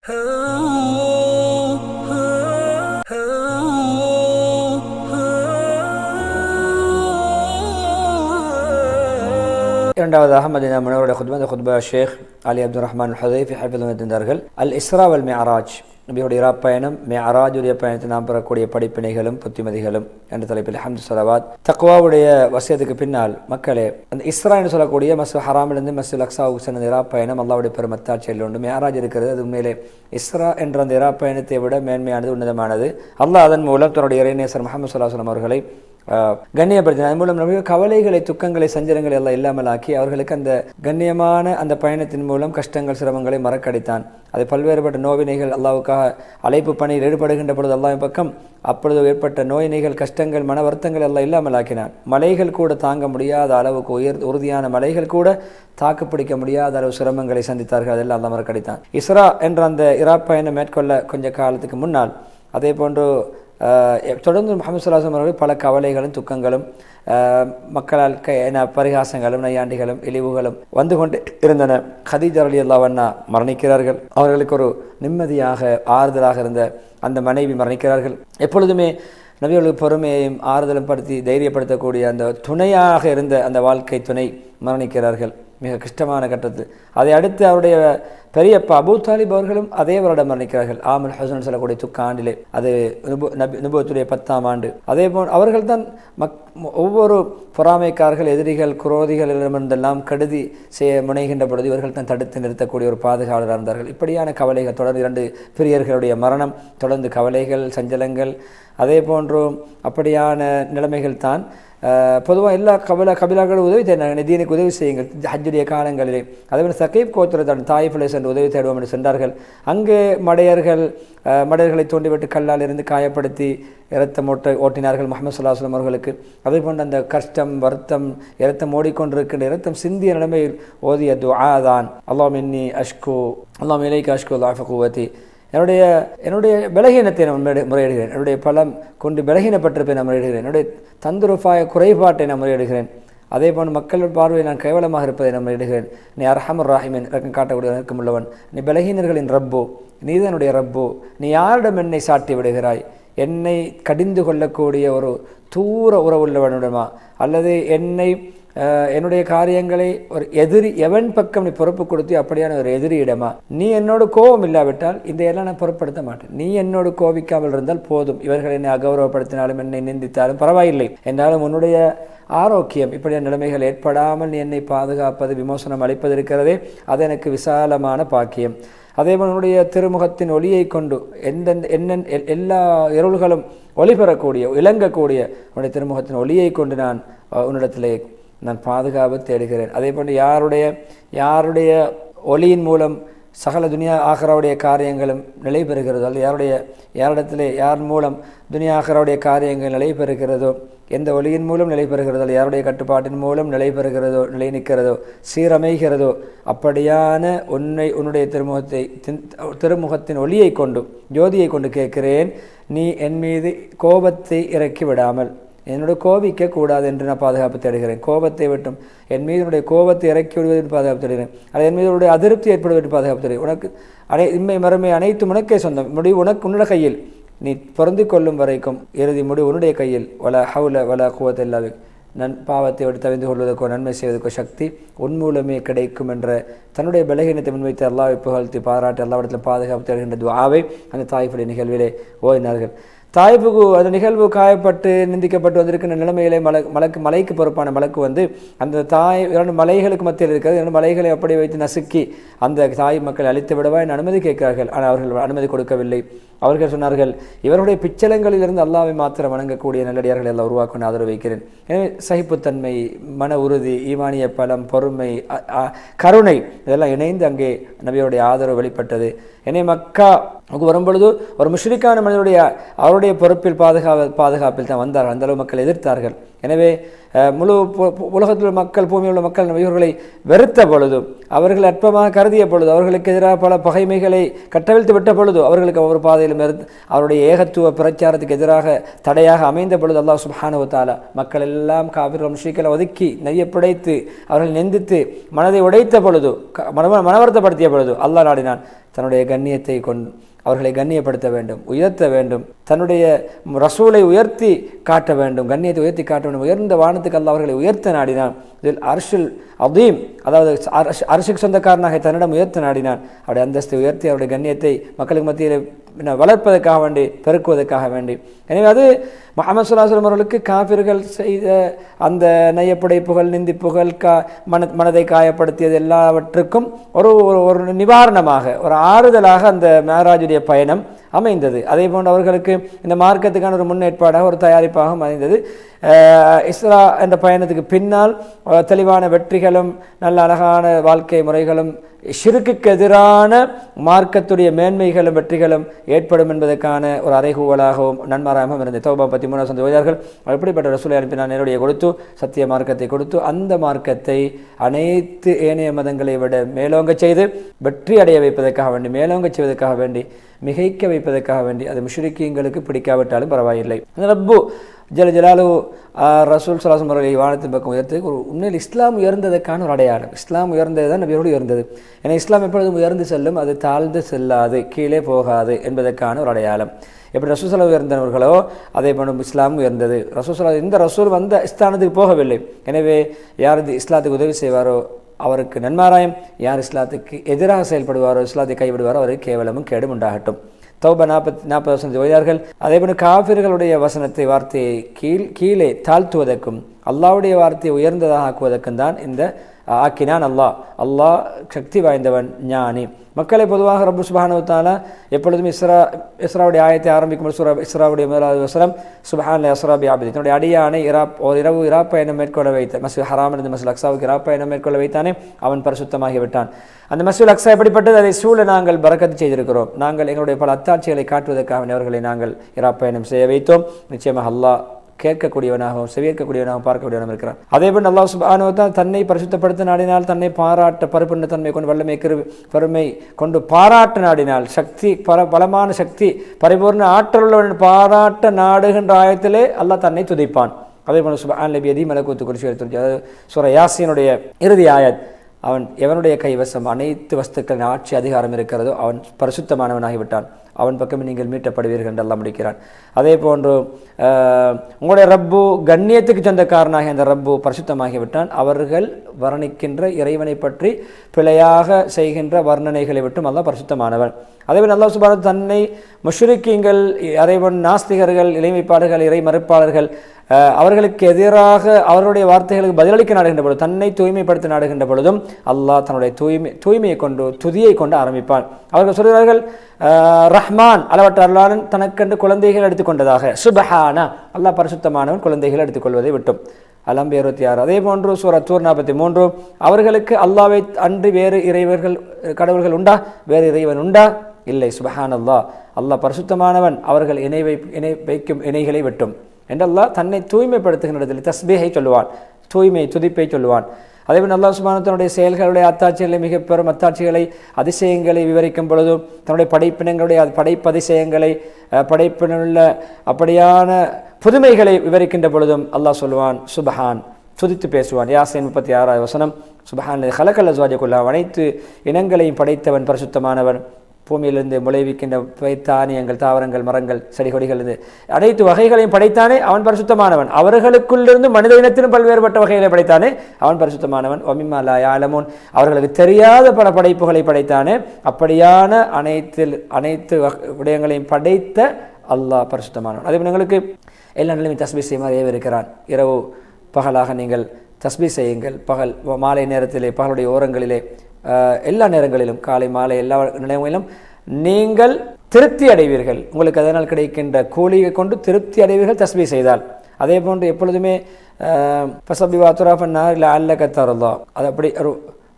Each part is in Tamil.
இரண்டாவதாக மதீனா முனவருடைய குத்பா, அந்த குத்பா ஷேக் அலி அப்துல் ரஹ்மான் ஹுதைஃபி ஹஃபிதுல்லாஹ் இருந்தார்கள். அல் இஸ்ரா வல் மிஅராஜ், நபியுடைய இறா பயணம், மிஅராஜுடைய பயணத்தை நாம் பெறக்கூடிய படிப்பினைகளும் புத்திமதிகளும் என்ற தலைப்பில் ஹம்து ஸலவாத். தக்வாவுடைய வசியத்துக்கு பின்னால் மக்களே, அந்த இஸ்ரா என்று சொல்லக்கூடிய மஸ்ஜித் ஹராமிலிருந்து மஸ்ஜித் அக்ஸாவுக்கு சென்ற இறா பயணம் அல்லாஹ்வுடைய பெருமத்தாட்சியில் உண்டு. மிஅராஜ் இருக்கிறது, அது உண்மையிலே இஸ்ரா என்ற அந்த இறா பயணத்தை விட மேன்மையானது, உன்னதமானது. அல்லாஹ் அதன் மூலம் தன்னுடைய இறைநேசர் முஹம்மது ஸல்லல்லாஹு அலைஹி வஸல்லம் அவர்களை கண்ணியப்படுத்தினார். அதன் மூலம் நம்முடைய கவலைகளை, துக்கங்களை, சஞ்சலங்களை எல்லாம் இல்லாமல் ஆக்கி அவர்களுக்கு அந்த கண்ணியமான அந்த பயணத்தின் மூலம் கஷ்டங்கள், சிரமங்களை மறக்கடித்தான். அது பல்வேறுபட்ட நோவினைகள் அல்லாஹ்வுக்காக அழைப்பு பணியில் ஈடுபடுகின்ற பொழுது அல்லாஹ்வின் பக்கம் அப்பொழுது ஏற்பட்ட நோயினைகள், கஷ்டங்கள், மன வருத்தங்கள் எல்லாம் இல்லாமல் ஆக்கினான். மலைகள் கூட தாங்க முடியாத அளவுக்கு உறுதியான மலைகள் கூட தாக்குப்பிடிக்க முடியாத அளவு சிரமங்களை சந்தித்தார்கள். அதெல்லாம் அல்லாஹ் மறக்கடித்தான். இஸ்ரா என்ற அந்த இறா பயணம் மேற்கொள்ள கொஞ்ச காலத்துக்கு முன்னால் அதே போன்று தொடர்ந்து முஹம்மது ஸல்லல்லாஹு அலைஹி வஸல்லம் அவர்கள் பல கவலைகளும் துக்கங்களும் மக்களால் பரிகாசங்களும் நையாண்டிகளும் இழிவுகளும் வந்து கொண்டு இருந்தன. கதீஜா ரலியல்லாஹு அன்ஹா மரணிக்கிறார்கள். அவர்களுக்கு ஒரு நிம்மதியாக ஆறுதலாக இருந்த அந்த மனைவி மரணிக்கிறார்கள். எப்பொழுதுமே நபிகளுக்கு பொறுமையையும் ஆறுதலும் படுத்தி தைரியப்படுத்தக்கூடிய அந்த துணையாக இருந்த அந்த வாழ்க்கை துணை மரணிக்கிறார்கள் மிக கஷ்டமான கட்டத்தில். அதை அடுத்து அவருடைய பெரியப்பா அபூ தாலிப் அவர்களும் அதே வருடம் மரணிக்கிறார்கள். ஆமுல் ஹுஸ்ன் சொல்லக்கூடிய துக்காண்டிலே, அது நுபுவத்துடைய 10ஆம் ஆண்டு. அதே போல் அவர்கள் தான் ஒவ்வொரு பொறாமைக்காரர்கள், எதிரிகள், குரோதிகளிடமிருந்தெல்லாம் கெடுதி செய்ய முனைகின்ற பொழுது இவர்கள் தான் தடுத்து நிறுத்தக்கூடிய ஒரு பாதுகாவலராக இருந்தார்கள். இப்படியான கவலைகள் தொடர்ந்து 2 பிரியர்களுடைய மரணம், தொடர்ந்து கவலைகள், சஞ்சலங்கள், அதே போன்று அப்படியான நிலைமைகள் தான். பொதுவாக எல்லா கபிலாக்களும் உதவி தேடினாங்க, தீனுக்கு உதவி செய்யுங்கள் ஹஜ்ஜுடைய காலங்களிலே. அதேபோல் சகீப் கோத்திரத்தான் தாயிஃபிலே சென்று உதவி தேடுவோம் என்று சென்றார்கள். அங்கே மடையர்களை தோண்டிவிட்டு கல்லால் இருந்து காயப்படுத்தி இரத்தம் ஓட்டினார்கள் முஹம்மது ஸல்லல்லாஹு அலைஹி வஸல்லம் அவர்களுக்கு. அதே போன்று அந்த கஷ்டம், வருத்தம், இரத்தம் ஓடிக்கொண்டிருக்கின்ற இரத்தம் சிந்திய நிலைமையில் ஓதிய துஆ தான் அல்லாஹும்ம இன்னி அஷ்கு அல்லாஹும்ம இலைக அஷ்கு ضعف குவதி. என்னுடைய பலகீனத்தை நான் முறையிடுகிறேன், என்னுடைய பலம் கொண்டு பலகீனப்பட்டிருப்பை நான் முறையிடுகிறேன், என்னுடைய தந்துருஃபாய குறைபாட்டை நான் முறையிடுகிறேன். அதே போன்று மக்கள் பார்வையில் நான் கேவலமாக இருப்பதை நான் முறையிடுகிறேன். நீ அர்ஹமர் ராஹிமீன், இறக்கம் காட்டக்கூடிய இறக்கம் உள்ளவன், நீ பலகீனர்களின் ரப்போ, நீதனுடைய ரப்போ, நீ யாரிடம் என்னை சாட்டி விடுகிறாய்? என்னை கடிந்து கொள்ளக்கூடிய ஒரு தூர உறவுள்ளவனிடமா, அல்லது என்னுடைய காரியங்களை ஒரு எதிரி எவன் பக்கம் நீ பொறுப்பு கொடுத்து அப்படியான ஒரு எதிரியிடமா? நீ என்னோடு கோபம் இல்லாவிட்டால் இந்த எல்லாம் நான் பொருட்படுத்த மாட்டேன். நீ என்னோடு கோபிக்காமல் இருந்தால் போதும். இவர்கள் என்னை அகௌரவப்படுத்தினாலும் என்னை நிந்தித்தாலும் பரவாயில்லை, என்றாலும் உன்னுடைய ஆரோக்கியம், இப்படியான நிலைமைகள் ஏற்படாமல் நீ என்னை பாதுகாப்பது, விமோசனம் அளிப்பது இருக்கிறதே, அது எனக்கு விசாலமான பாக்கியம். அதேபோல் உன்னுடைய திருமுகத்தின் ஒளியை கொண்டு எல்லா இருள்களும் ஒளிபெறக்கூடிய, இளங்கக்கூடிய உன்னுடைய திருமுகத்தின் ஒளியை கொண்டு உன்னிடத்திலே நான் பாதுகாப்பு தேடுகிறேன். அதே போன்று யாருடைய ஒளியின் மூலம் சகல துனியா ஆகராவுடைய காரியங்களும் நிலை பெறுகிறதோ, அல்லது யார் மூலம் துனியா ஆகராவுடைய காரியங்கள் நிலை பெறுகிறதோ, எந்த ஒளியின் மூலம் நிலை பெறுகிறதோ, அல்லது யாருடைய கட்டுப்பாட்டின் மூலம் நிலை பெறுகிறதோ, நிலை நிற்கிறதோ, சீரமைகிறதோ, அப்படியான உன்னுடைய திருமுகத்தின் ஒளியை கொண்டு, ஜோதியை கொண்டு கேட்கிறேன், நீ என் மீது கோபத்தை இறக்கி விடாமல், என்னோட கோபிக்க கூடாது என்று நான் பாதுகாப்பு தேடுகிறேன். கோபத்தை விட்டும் என் மீது என்னுடைய கோபத்தை இறக்கி விடுவதற்கு பாதுகாப்பு தேடுகிறேன். அது என் மீது உடைய அதிருப்தி ஏற்படுவதற்கு பாதுகாப்பு தேடுகிறேன். உனக்கு இன்மை மறுமை அனைத்து உனக்கே சொந்தம். முடிவு உன்னுடைய கையில். நீ பொருந்தி கொள்ளும் வரைக்கும் இறுதி முடிவு உன்னுடைய கையில். வல ஹவுல வல குவத்த இல்லாது பாவத்தை விட்டு தவிர்த்து கொள்வதற்கோ நன்மை செய்வதற்கோ சக்தி உன் மூலமே கிடைக்கும் என்ற தன்னுடைய பலகீனத்தை முன்வைத்து அல்லாஹ்வை புகழ்த்தி பாராட்டி அல்லாஹ்விடத்தில் பாதுகாப்பு தேடுகின்ற துஆவை அந்த தாயிஃபுடைய நிகழ்விலே ஓதினார்கள். தாயிஃபுக்கு அந்த நிகழ்வு காயப்பட்டு நிந்திக்கப்பட்டு வந்திருக்கின்ற நிலைமையிலே மலைக்கு பொறுப்பான மலக்கு வந்து அந்த 2 மலைகளுக்கு மத்தியில் இருக்கிறது. 2 மலைகளை அப்படி வைத்து நசுக்கி அந்த தாய் மக்கள் அழித்து விடவா என் அனுமதி கேட்கிறார்கள். ஆனால் அவர்கள் அனுமதி கொடுக்கவில்லை. அவர்கள் சொன்னார்கள், இவருடைய பிச்சலங்களிலிருந்து அல்லாஹ்வை மாத்திரம் வணங்கக்கூடிய நல்லடியார்களை எல்லாம் உருவாக்க ஆதரவு வைக்கிறேன். எனவே சகிப்புத்தன்மை, மன உறுதி, ஈமானிய பலம், பொறுமை, கருணை இதெல்லாம் இணைந்து அங்கே நபியோடைய ஆதரவு வெளிப்பட்டது. எனவே மக்கா வரும்பொழுது ஒரு முஷ்ரிக்கான மனிதனுடைய அவருடைய பொறுப்பில் பாதுகாப்பில் தான் வந்தார்கள். அந்தளவு மக்கள் எதிர்த்தார்கள். எனவே முழு உலகத்தில் உள்ள மக்கள், பூமியில் உள்ள மக்கள் இவர்களை வெறுத்த பொழுது, அவர்கள் அற்பமாக கருதிய பொழுது, அவர்களுக்கு எதிராக பல பகைமைகளை கட்டவிழ்த்து விட்ட பொழுது, அவர்களுக்கு ஒவ்வொரு பாதையிலும் அவருடைய ஏகத்துவ பிரச்சாரத்துக்கு எதிராக தடையாக அமைந்த பொழுது அல்லாஹ் சுப்ஹானஹு வ தஆலா மக்கள் எல்லாம் காபிர்கள் முஷ்ரிக்களை ஒதுக்கி நெய்யப்படைத்து அவர்கள் நிந்தித்து மனதை உடைத்த பொழுது, மனவருத்தப்படுத்திய பொழுது அல்லாஹ் நாடினான் தன்னுடைய கண்ணியத்தை கொண்டு அவர்களை கண்ணியப்படுத்த வேண்டும், உயர்த்த வேண்டும், தன்னுடைய ரசூலை உயர்த்தி காட்ட வேண்டும், கண்ணியத்தை உயர்த்தி காட்ட வேண்டும். உயர்ந்த வானத்துக்கு அல்லாஹ் அவர்களை உயர்த்த நாடினான். இதில் அர்ஷுல் அதீம், அதாவது அரிசிக்கு சொந்தக்காரனாக தன்னிடம் உயர்த்த நாடினான். அவருடைய அந்தஸ்தை உயர்த்தி அவருடைய கண்ணியத்தை மக்களுக்கு மத்தியில் வளர்ப்பதற்காக வேண்டி, பெருக்குவதற்காக வேண்டி. எனவே அது முஹம்மது ஸல்லல்லாஹு அலைஹி வஸல்லம் அவர்களுக்கு காபிர்கள் செய்த அந்த நையப்படைப்புகள், நிந்திப்புகள், மனதை காயப்படுத்தியது எல்லாவற்றுக்கும் ஒரு நிவாரணமாக, ஒரு ஆறுதலாக அந்த மேராஜுடைய பயணம் அமைந்தது. அதே போன்று அவர்களுக்கு இந்த மார்க்கத்துக்கான ஒரு முன்னேற்பாடாக, ஒரு தயாரிப்பாக அமைந்தது. இஸ்ரா என்ற பயணத்துக்கு பின்னால் தெளிவான வெற்றிகளும் நல்ல அழகான வாழ்க்கை முறைகளும் ஷிர்க்குக்கு எதிரான மார்க்கத்துடைய மேன்மைகளும் வெற்றிகளும் ஏற்படும் என்பதற்கான ஒரு அறைகூவலாகவும் நன்மாராகவும் இருந்தது. தௌபா 13 ஓதியார்கள் எப்படிப்பட்ட ரசூலை அனுப்பினார், நேரடியை கொடுத்து சத்திய மார்க்கத்தை கொடுத்து அந்த மார்க்கத்தை அனைத்து ஏனைய மதங்களை விட மேலோங்க செய்து வெற்றி அடைய வைப்பதற்காக வேண்டி, மேலோங்க செய்வதற்காக வேண்டி, மிகைக்க வைப்பதற்காக வேண்டி, அது முஷ்ரிக்கீங்களுக்கு பிடிக்காவிட்டாலும் பரவாயில்லை. அந்த ரப்பு ஜல ஜலாலு ரசூல் ஸல்லல்லாஹு அலைஹி வஸல்லம் வானத்தின் பக்கம் உயர்த்துக்கு ஒரு உண்மையில் இஸ்லாம் உயர்ந்ததற்கான ஒரு அடையாளம். இஸ்லாம் உயர்ந்தது தான் நபியோடு உயர்ந்தது. ஏன்னா இஸ்லாம் எப்பொழுதும் உயர்ந்து செல்லும், அது தாழ்ந்து செல்லாது, கீழே போகாது என்பதற்கான ஒரு அடையாளம். எப்படி ரசூல் ஸல்லல்லாஹு உயர்ந்தவர்களோ அதே போன்று இஸ்லாம் உயர்ந்தது. ரசூல் ஸல்லல்லாஹு இந்த ரசூல் வந்த ஸ்தானத்துக்கு போகவில்லை. எனவே யார் இஸ்லாத்துக்கு உதவி செய்வாரோ அவருக்கு நன்மாராயம், யார் இஸ்லாத்துக்கு எதிராக செயல்படுவாரோ, இஸ்லாத்தை கைவிடுவாரோ அவருக்கு கேவலமும் கேடும் உண்டாகட்டும். தௌபா 40 ஓதியார்கள். அதேபோன்று காபிர்களுடைய வசனத்தை, வார்த்தையை கீழே தாழ்த்துவதற்கும் அல்லாஹ்வுடைய வார்த்தையை உயர்ந்ததாக ஆக்குவதற்கும் தான் இந்த ஆக்கினான் அல்லாஹ் சக்தி வாய்ந்தவன், ஞானி. மக்களை பொதுவாக ரப்பு சுப்ஹானஹு வ தஆலா எப்பொழுதும் இஸ்ராவுடைய ஆயத்தை ஆரம்பிக்கும் இஸ்ராவுடைய முதலாவது வசனம் சுப்ஹானல்லாஹி அஸ்ரா பி அப்தி, தன்னுடைய அடியானை இரவு இராப்பயணம் மேற்கொள்ள வைத்த மஸ்ஜித் ஹராமிலிருந்து மஸ்ஜித் அக்ஸாவுக்கு இராப்பயணம் மேற்கொள்ள வைத்தானே அவன் பரிசுத்தமாகி விட்டான். அந்த மஸ்ஜித் அக்ஸா எப்படிப்பட்டது, அதை சூழ நாங்கள் பரக்கத்து செய்திருக்கிறோம். நாங்கள் எங்களுடைய பல அத்தாட்சிகளை காட்டுவதற்காக அவர்களை நாங்கள் இராப்பயணம் செய்ய வைத்தோம். நிச்சயமாக அல்லாஹ் கேட்கக்கூடியவனாகவும் செவியேற்கக்கூடியவனாகவும் பார்க்கக்கூடியவனாகவும் இருக்கிறான். அதேபோல் அல்லாஹ் சுப்ஹானஹு வ தஆலா தன்னை பரிசுத்தப்படுத்த நாடினால், தன்னை பாராட்ட பரிபூர்ண தன்மை கொண்டு வல்லமை பெருமை கொண்டு பாராட்ட நாடினால், சக்தி பலமான சக்தி பரிபூர்ண ஆற்றல் உள்ளவன் பாராட்ட நாடுகின்ற ஆயத்திலே அல்லாஹ் தன்னை துதிப்பான். அதேபோல் சுப்ஹான லபியதி மலக்கூத்து குர்சி, அதாவது சூரா யாசீனுடைய இறுதி ஆயத், அவன் எவனுடைய கைவசம் அனைத்து வஸ்துக்களின் ஆட்சி அதிகாரம் இருக்கிறதோ அவன் பரிசுத்தமானவனாகிவிட்டான், அவன் பக்கம் நீங்கள் மீட்டப்படுவீர்கள் என்று அல்லாஹ் முடிக்கிறான். அதே போன்று உங்களுடைய ரப்பு கண்ணியத்துக்கு சொந்தக்காரனாக அந்த ரப்பு பரிசுத்தமாகிவிட்டான். அவர்கள் வர்ணிக்கின்ற இறைவனை பற்றி பிழையாக செய்கின்ற வர்ணனைகளை விட்டும் அல்லாஹ் பரிசுத்தமானவன். அதேபோல் அல்லாஹ் சுப்ஹானஹு தன்னை முஷ்ரிக்கீங்கள், இறைவன் நாஸ்திகர்கள், இறைமைப்பாளர்கள், இறை மறுப்பாளர்கள் அவர்களுக்கு எதிராக அவர்களுடைய வார்த்தைகளுக்கு பதிலளிக்க நாடுகின்ற பொழுது, தன்னை தூய்மைப்படுத்த நாடுகின்ற பொழுதும் அல்லாஹ் தன்னுடைய தூய்மையை கொண்டு, துதியை கொண்டு ஆரம்பிப்பான். அவர்கள் சொல்கிறார்கள் ரஹ்மான் அளவற்ற அல்லாஹ் தனக்கென்று குழந்தைகள் எடுத்துக்கொண்டதாக. சுப்ஹானா, அல்லாஹ் பரிசுத்தமானவன் குழந்தைகள் எடுத்துக்கொள்வதை விட்டும். அலம் 66. அதே போன்று சூரா தூர் 43, அவர்களுக்கு அல்லாஹ்வை அன்றி வேறு கடவுள்கள் உண்டா, வேறு இறைவன் உண்டா? இல்லை. சுப்ஹானல்லாஹ், அல்லாஹ் பரிசுத்தமானவன், அவர்கள் இணை வைக்கும் இணைகளை விட்டும் என்று அல்லாஹ் தன்னை தூய்மைப்படுத்துகின்ற இடத்தில் தஸ்பீஹை சொல்லுவான், துதிப்பை சொல்லுவான். அதேபோல் அல்லாஹ் சுப்ஹானஹு தன்னுடைய செயல்களுடைய அத்தாட்சிகளை, மிக பெரும் அத்தாட்சிகளை, அதிசயங்களை விவரிக்கும் பொழுதும், தன்னுடைய படைப்பினங்களுடைய படைப்பதிசயங்களை, படைப்பினுள்ள அப்படியான புதுமைகளை விவரிக்கின்ற பொழுதும் அல்லாஹ் சொல்லுவான் சுப்ஹான், துதித்து பேசுவான். யாசீன் 36 வசனம், சுப்ஹான் ஹலகல் அஸ்வாஜ குல்லஹ், அனைத்து இனங்களையும் படைத்தவன் பரிசுத்தமானவன். பூமியிலிருந்து முளைவிக்கின்ற தானியங்கள், தாவரங்கள், மரங்கள், செடி கொடிகளிலிருந்து அனைத்து வகைகளையும் படைத்தானே அவன் பரிசுத்தமானவன். அவர்களுக்குள்ளிருந்து மனித இனத்திலும் பல்வேறுபட்ட வகைகளை படைத்தானே அவன் பரிசுத்தமானவன். வமிம்மா லா யஅலமூன், அவர்களுக்கு தெரியாத பல படைப்புகளை படைத்தானே. அப்படியான அனைத்து விடயங்களையும் படைத்த அல்லாஹ் பரிசுத்தமானவன். அதே போல் எங்களுக்கு எல்லா நிலையும் தஸ்பீஹ் செய்யுமாறு ஏவிருக்கிறான். இரவு பகலாக நீங்கள் தஸ்பீஹ் செய்யுங்கள். மாலை நேரத்திலே, பகலுடைய ஓரங்களிலே, எல்லா நேரங்களிலும், காலை மாலை எல்லா நிலைகளிலும் நீங்கள் திருப்தி அடைவீர்கள். உங்களுக்கு அதனால் கிடைக்கின்ற கூலியை கொண்டு திருப்தி அடைவீர்கள் தஸ்பீஹ் செய்தால். அதே போன்று எப்பொழுதுமே பசபிவா துராஃபன்னா இல்லை அல்ல கத்தாரல்லா, அது அப்படி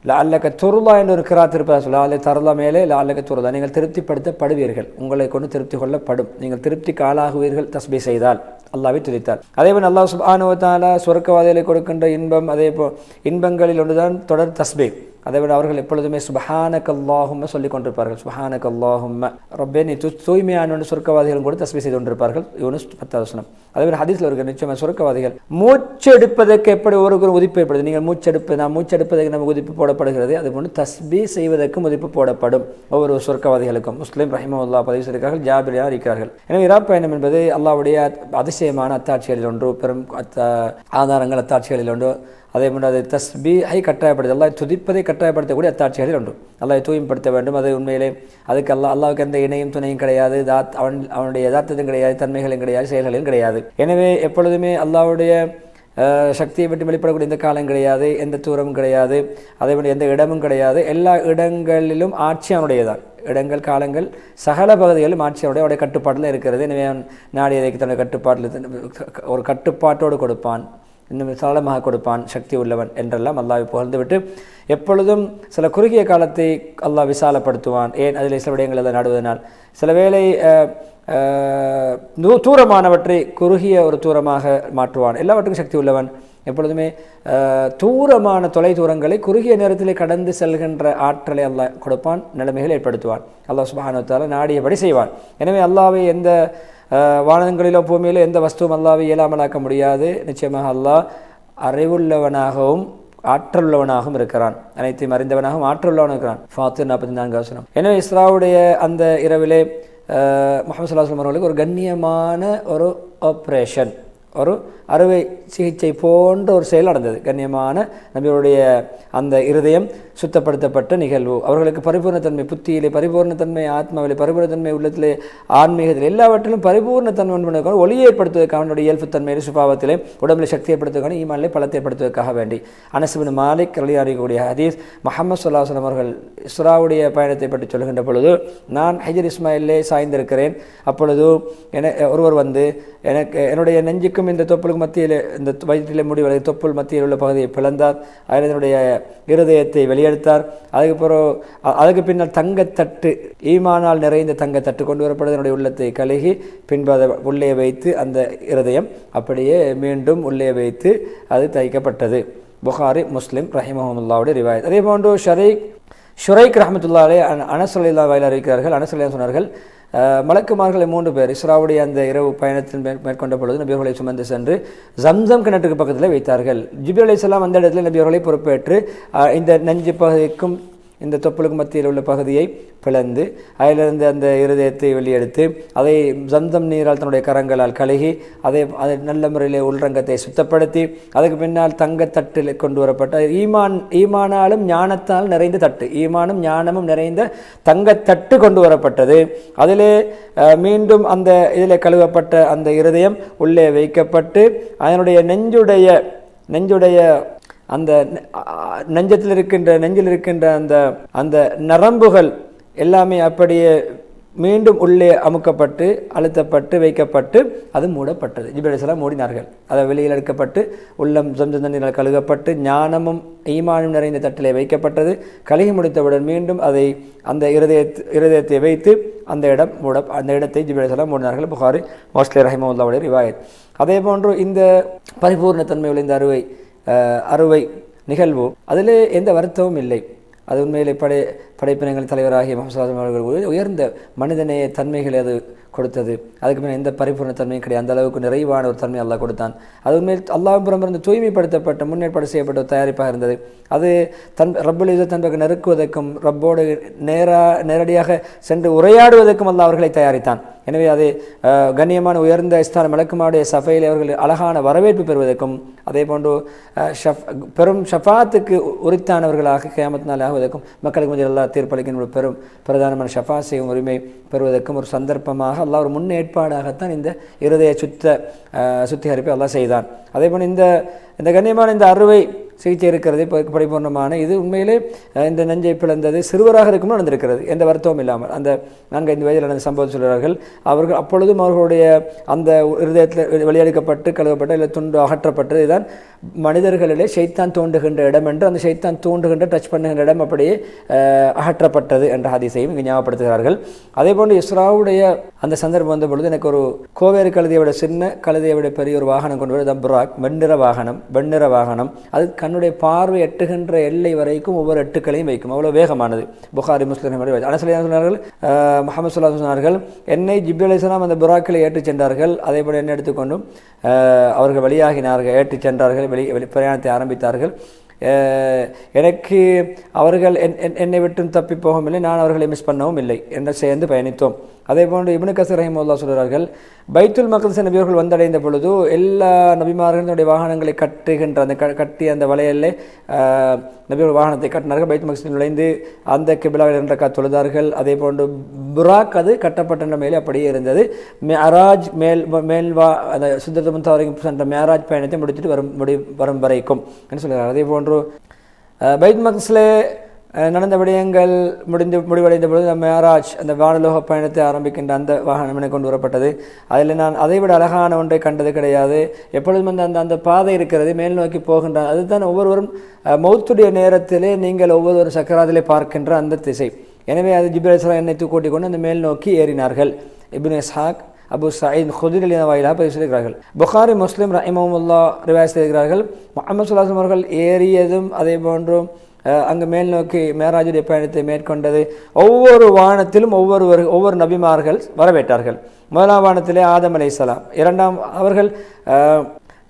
லஅல்லக துர்லா என்ற ஒரு கிராத் இருப்பதாக சொல்ல அல்ல தரலா மேலே லஅல்லக துர்லா, நீங்கள் திருப்திப்படுத்தப்படுவீர்கள், உங்களை கொண்டு திருப்தி கொள்ளப்படும், நீங்கள் திருப்திக்கு ஆளாகுவீர்கள் தஸ்பீஹ் செய்தால், அல்லாஹ்வை துதித்தால். அதேபோல் அல்லாஹ் சுப்ஹானஹு வ தஆலா சொர்க்கவாதிகளை கொடுக்கின்ற இன்பம், அதேபோல் இன்பங்களில் ஒன்றுதான் தொடர் தஸ்பீஹ். அதேபோல் அவர்கள் எப்பொழுதுமே சுப்ஹானக அல்லாஹும்ம சொல்லிக் கொண்டிருப்பார்கள். சுப்ஹானக அல்லாஹும்ம ரப்பே, நீ தூய்மையான சொர்க்கவாதிகளும் கூட தஸ்பீஹ் செய்து கொண்டிருப்பார்கள். யூனுஸ் 10வது வசனம். அதேபோல் ஹதீஸ்ல இருக்க நிச்சயமாக சொர்க்கவாதிகள் மூச்செடுப்பதற்கு எப்படி ஒரு உதிப்பு ஏற்படுது, நீங்கள் மூச்செடுப்பதற்கு நம்ம உதிப்பு போடப்படுகிறது, அதுபோன்று தஸ்பீஹ் செய்வதற்கு உதிப்பு போடப்படும் ஒவ்வொரு சொர்க்கவாதிகளுக்கும். முஸ்லிம் ரஹிமஹுல்லாஹ் பதிவு செய்திருக்கிறார்கள், ஜாபிரியா இருக்கிறார்கள். எனவே இராப் பயணம் என்பது அல்லாஹ்வுடைய அதிசயமான அத்தாட்சிகளில் ஒன்று, பெரும் ஆதாரங்கள் அத்தாட்சிகளில் ஒன்று. அதே போன்று அதை தஸ்பீஹை கட்டாயப்படுது, அல்லாஹ் துதிப்பதை கட்டாயப்படுத்தக்கூடிய அத்தாட்சிகளில் ஒன்று. அல்லாஹ் தூய்மைப்படுத்த வேண்டும். அது உண்மையிலே அதுக்கு அல்லாஹ்வுக்கு எந்த இணையும் துணையும் கிடையாது, அவனுடைய யதார்த்தத்தும் கிடையாது, தன்மைகளும் கிடையாது, செயல்களும் கிடையாது. எனவே எப்பொழுதுமே அல்லாஹ்வுடைய சக்தியை பற்றி வெளிப்படக்கூடிய எந்த காலம் கிடையாது, எந்த தூரமும் கிடையாது, அதே போன்று எந்த இடமும் கிடையாது. எல்லா இடங்களிலும் ஆட்சி அவனுடையதான். இடங்கள், காலங்கள், சகல பகுதிகளிலும் ஆட்சி அவனுடைய கட்டுப்பாட்டில் இருக்கிறது. எனவே அவன் நாடியதை தன்னுடைய கட்டுப்பாட்டில் ஒரு கட்டுப்பாட்டோடு கொடுப்பான், இன்னும் சரளமாக கொடுப்பான், சக்தி உள்ளவன் என்றெல்லாம் அல்லாஹ்வை புகழ்ந்துவிட்டு எப்பொழுதும் சில குறுகிய காலத்தை அல்லாஹ் விசாலப்படுத்துவான். ஏன் அதில் சில விடயங்கள் எல்லாம் நாடுவதனால் சில வேளை தூரமானவற்றை குறுகிய ஒரு தூரமாக மாற்றுவான். எல்லாவற்றுக்கும் சக்தி உள்ளவன். எப்பொழுதுமே தூரமான தொலை தூரங்களை குறுகிய நேரத்திலே கடந்து செல்கின்ற ஆற்றலை அல்லாஹ் கொடுப்பான், நிலைமைகளை ஏற்படுத்துவான். அல்லாஹ் சுப்ஹானஹு வ தஆலா நாடியபடி செய்வான். எனவே அல்லாஹ்வை எந்த வானங்களிலோ பூமியிலோ எந்த வஸ்துவும் அல்லாஹ்வை இயலாமலாக்க முடியாது. நிச்சயமாக அல்லாஹ் அறிவுள்ளவனாகவும் ஆற்றலுள்ளவனாகவும் இருக்கிறான், அனைத்தையும் அறிந்தவனாகவும் ஆற்றலுள்ளவனாக இருக்கிறான். ஃபாத்திர் 44வது வசனம். எனவே இஸ்ராவுடைய அந்த இரவிலே முஹம்மது ஸல்லல்லாஹு அலைஹி வஸல்லம் அவர்களுக்கு ஒரு கண்ணியமான ஒரு ஆப்ரேஷன், ஒரு அறுவை சிகிச்சை போன்ற ஒரு செயல் நடந்தது. கண்ணியமான நபியுடைய அந்த இருதயம் சுத்தப்படுத்தப்பட்ட நிகழ்வு. அவர்களுக்கு பரிபூர்ணத்தன்மை, புத்தியிலே பரிபூர்ணத்தன்மை, ஆத்மாவிலே பரிபூர்ணத்தன்மை, உள்ளத்திலே ஆன்மீகத்தில் எல்லாவற்றிலும் பரிபூர்ணத்தன்மை என்பதற்காக, ஒளியை ஏற்படுத்துவதற்காக, அவனுடைய இயல்புத்தன்மையிலே சுபாவத்திலே உடம்பில் சக்தி ஏற்படுத்துவதற்காக, ஈமானிலே பலத்தை ஏற்படுத்துவதற்காக வேண்டி. அனஸ் இப்னு மாலிக் ரலியல்லாஹு அன்ஹு அறியக்கூடிய ஹதீஸ், முஹம்மது ஸல்லல்லாஹு அலைஹி வஸல்லம் அவர்கள் இஸ்ராவுடைய பயணத்தை பற்றி சொல்கின்ற பொழுது, நான் ஹஜர் இஸ்மாயிலே சாய்ந்திருக்கிறேன், அப்பொழுது ஒருவர் வந்து என்னுடைய நெஞ்சுக்கும் இந்த தொப்புளுக்கு மத்தியில், இந்த வயிற்றிலே முடிவடை தொப்புள் மத்தியில் உள்ள பகுதியை பிளந்தார், அதில் என்னுடைய இருதயத்தை வெளியெடுத்தார். அதுக்கு பின்னால் தங்கத்தட்டு, ஈமானால் நிறைந்த தங்கத்தட்டு கொண்டு வரப்படுது, என்னுடைய உள்ளத்தை கழுகி பின்பு அதை உள்ளே வைத்து அந்த இருதயம் அப்படியே மீண்டும் உள்ளே வைத்து அது தைக்கப்பட்டது. புகாரி, முஸ்லிம் ரஹிமஹுல்லாஹுடைய ரிவாயத். அதே போன்று ஷுரைக் ரஹ்மத்துல்லாஹி அலைஹி அனஸ் ரலியல்லாஹு அன்ஹு அறிவிக்கிறார்கள். அனஸ் ரலியல்லாஹு சொன்னார்கள், மலக்குமார்களை 3 பேர் இஸ்ராவுடைய அந்த இரவு பயணத்தில் மேற்கொண்ட பொழுது நபி அவர்களை சுமந்து சென்று ஜம்சம் கிணற்றுக்கு பக்கத்தில் வைத்தார்கள். ஜிப்ரீல் அலைஹிஸ்ஸலாம் அந்த இடத்துல நபி அவர்களை பொறுப்பேற்று இந்த நெஞ்சு பகுதிக்கும் இந்த தொப்புளுக்கு மத்தியில் உள்ள பகுதியை பிளந்து அதிலிருந்து அந்த இருதயத்தை வெளியெடுத்து அதை ஜம்சம் நீரால் தன்னுடைய கரங்களால் கழுகி அதை நல்ல முறையில் உள்ரங்கத்தை சுத்தப்படுத்தி அதுக்கு பின்னால் தங்கத்தட்டில் கொண்டு வரப்பட்ட ஈமானாலும் ஞானத்தால் நிறைந்த தட்டு, ஈமானும் ஞானமும் நிறைந்த தங்கத்தட்டு கொண்டு வரப்பட்டது. அதிலே மீண்டும் அந்த இதில் கழுவப்பட்ட அந்த இருதயம் உள்ளே வைக்கப்பட்டு அதனுடைய நெஞ்சுடைய அந்த நெஞ்சில் இருக்கின்ற அந்த நரம்புகள் எல்லாமே அப்படியே மீண்டும் உள்ளே அமுக்கப்பட்டு அழுத்தப்பட்டு வைக்கப்பட்டு அது மூடப்பட்டது. ஜிப்ரீல் அலைஹிஸ்ஸலாம் மூடினார்கள். அதை வெளியில் எடுக்கப்பட்டு உள்ளம் ஜம்சம் தண்ணீரால் கழுகப்பட்டு ஞானமும் ஈமானும் நிறைந்த தட்டிலே வைக்கப்பட்டது. கழுகி முடித்தவுடன் மீண்டும் அதை அந்த இருதயத்தை வைத்து அந்த இடத்தை ஜிப்ரீல் அலைஹிஸ்ஸலாம் மூடினார்கள். புகாரி, முஸ்லிம் ரஹிமஹுல்லாஹுடைய ரிவாயத். அதே போன்று இந்த பரிபூர்ணத்தன்மை உள்ள இந்த அறுவை நிகழ்வு அதிலே எந்த வருத்தமும் இல்லை. அது உண்மையிலே படைப்பினங்கள் தலைவராகிய முஹம்மது ஸல்லல்லாஹு அலைஹி வஸல்லம் அவர்கள் உயர்ந்த மனிதநேய தன்மைகளை அது கொடுத்தது. அதுக்கு மேலே எந்த பரிபூர்ண தன்மையும் கிடையாது. அந்த அளவுக்கு நிறைவான ஒரு தன்மை அல்லாஹ் கொடுத்தான். அது உண்மையில் அல்லாஹ்வின் புறமிருந்து தூய்மைப்படுத்தப்பட்ட முன்னேற்பாடு செய்யப்பட்ட ஒரு தயாரிப்பாக இருந்தது. அது ரப்புல் இஸ்ஸத் தன்பக்கம் நெருக்குவதற்கும் ரப்போடு நேரடியாக சென்று உரையாடுவதற்கும் அல்லாஹ் அவர்களை தயாரித்தான். எனவே அது கண்ணியமான உயர்ந்த ஸ்தான மலக்குமாருடைய சபையில் அவர்கள் அழகான வரவேற்பு பெறுவதற்கும் அதே போன்று பெரும் ஷஃபாத்துக்கு உரித்தானவர்களாக கியாமத் நாள் ஆகுவதற்கும் மக்களுக்கு முதல் அல்லாஹ் தீர்ப்பளிக்கின்ற ஒரு பெரும் பிரதானமான ஷஃபா செய்யும் உரிமை பெறுவதற்கும் ஒரு சந்தர்ப்பமாக அல்லாஹ் ஒரு முன்னேற்பாடாகத்தான் இந்த இருதய சுத்திகரிப்பை அல்லாஹ் செய்தான். அதே போல் இந்த கண்ணியமான இந்த அறுவை சிகிச்சை இருக்கிறது பரிபூர்ணமான இது உண்மையிலே இந்த நெஞ்சை பிளந்தது சிறுவராக இருக்கும் நடந்திருக்கிறது, எந்த வருத்தமும் இல்லாமல். அந்த 4-5 வயதில் நடந்த சம்பவம் சொல்கிறார்கள். அவர்கள் அப்பொழுதும் அவர்களுடைய அந்த இருதயத்தில் வெளியெடுக்கப்பட்டு கழுவப்பட்ட இல்லை துண்டு அகற்றப்பட்டது. இதுதான் மனிதர்களிலே ஷைத்தான் தோண்டுகின்ற இடம் என்று, அந்த ஷைத்தான் தோண்டுகின்ற டச் பண்ணுகின்ற இடம் அப்படியே அகற்றப்பட்டது என்ற ஹதீஸையும் இங்கு ஞாபகப்படுத்துகிறார்கள். அதே போன்று இஸ்ராவுடைய அந்த சந்தர்ப்பம் வந்த பொழுது எனக்கு ஒரு கோவேறு கழுதையை விட சின்ன கழுதையை விட பெரிய ஒரு வாகனம் கொண்டு வருது, புராக், வெண்ணிற வாகனம். அது கண்ணுடைய பார்வை எட்டுகின்ற எல்லை வரைக்கும் ஒவ்வொரு எட்டுக்களையும் வைக்கும், அவ்வளோ வேகமானது. புகாரி முஸ்லிம் சொன்னார்கள், முஹம்மது ஸல்லல்லாஹு அலைஹி சொன்னார்கள், என்னை ஜிப்ரீல் அலைஹிஸ்ஸலாம் அந்த புராக்கில் ஏற்றிச் சென்றார்கள். அதே போல் என்னை எடுத்துக்கொண்டும் அவர்கள் வெளியாகினார்கள், ஏற்றிச் சென்றார்கள், பிரயாணத்தை ஆரம்பித்தார்கள். எனக்கு அவர்கள் என்னை விட்டும் தப்பி போகவில்லை, நான் அவர்களை மிஸ் பண்ணவும் இல்லை என்று சேர்ந்து பயணித்தோம். அதே போன்று இப்னு கஸீர் ரஹிமஹுல்லாஹ் சொல்கிறார்கள், பைத்துல் மக்தஸ் நபியவர்கள் வந்தடைந்த பொழுது எல்லா நபிமார்களுடைய வாகனங்களை கட்டுகின்ற அந்த கட்டிய அந்த வளையல்லே நபியர்கள் வாகனத்தை கட்டினார்கள். பைத்துல் மக்தஸில் நுழைந்து அந்த கிபிலாவில் 2 ரக்காத் தொழுதார்கள். அதே போன்று புராக் அது கட்டப்பட்ட நிலைமையிலே அப்படியே இருந்தது. மிஅராஜ் மேல்வா அந்த சித்ரத்துல் முன்தஹா வரைக்கும் சென்ற மிஅராஜ் பயணத்தை முடித்துட்டு வரும் வரைக்கும் என்று சொல்கிறார். அதே போன்று பைத்துல் மக்தஸிலே நடந்த விடயங்கள் முடிவடைந்த பொழுது மிஅராஜ் அந்த வானலோக பயணத்தை ஆரம்பிக்கின்ற அந்த வாகனம் என கொண்டு வரப்பட்டது. அதில் நான் அதைவிட அழகான ஒன்றை கண்டது கிடையாது. எப்பொழுதும் அந்த பாதை இருக்கிறது, மேல் நோக்கி போகின்ற, அதுதான் ஒவ்வொருவரும் மௌத்துடைய நேரத்திலே நீங்கள் ஒவ்வொரு சக்கராத்திலே பார்க்கின்ற அந்த திசை. எனவே அது ஜிப்ரீல் அலைஹிஸ்ஸலாம் என்னை தூக்கி கொண்டு அந்த மேல் நோக்கி ஏறினார்கள். இப்னு இஸ்ஹாக், அபு சயீத் குத்ரி வாயிலாக பதிவு செய்கிறார்கள். புகாரி முஸ்லிம் ரஹிமஹுல்லாஹ் ரிவாயத் செய்கிறார்கள், முஹம்மது ஸல்லல்லாஹு அலைஹி வஸல்லம் அவர்கள் ஏறியதும் அதே போன்றும் அங்கு மேல் நோக்கி மேராஜுடைய பயணத்தை மேற்கொண்டது. ஒவ்வொரு வானத்திலும் ஒவ்வொரு நபிமார்கள் வரவேற்றார்கள். முதலாம் வானத்திலே ஆதம் அலைஹிஸ்ஸலாம், இரண்டாம் அவர்கள்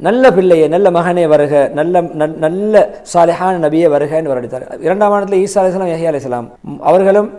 நல்ல பிள்ளையே, நல்ல மகனே வருக, நல்ல சாலிஹான நபியை வருக என்று வரவேற்றார்கள். இரண்டாம் வானத்தில் ஈசா அலைஹிஸ்ஸலாம், யஹ்யா அலைஹிஸ்ஸலாம் அவர்களும்